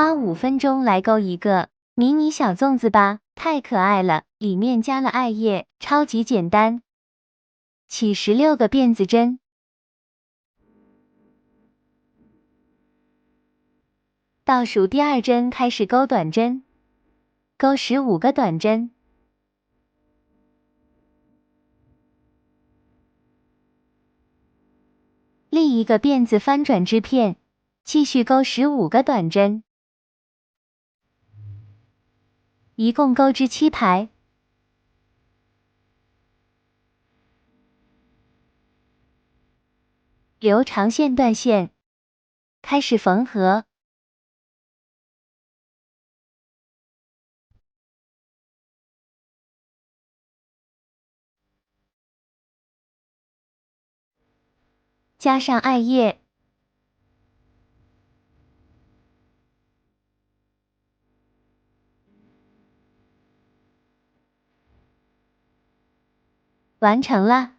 花5分钟来勾一个迷你小粽子吧，太可爱了，里面加了艾叶，超级简单。起16个辫子针。倒数第2针开始勾短针，勾15个短针。另一个辫子翻转织片，继续勾15个短针，一共钩织7排。留长线断线，开始缝合。加上艾叶，完成了。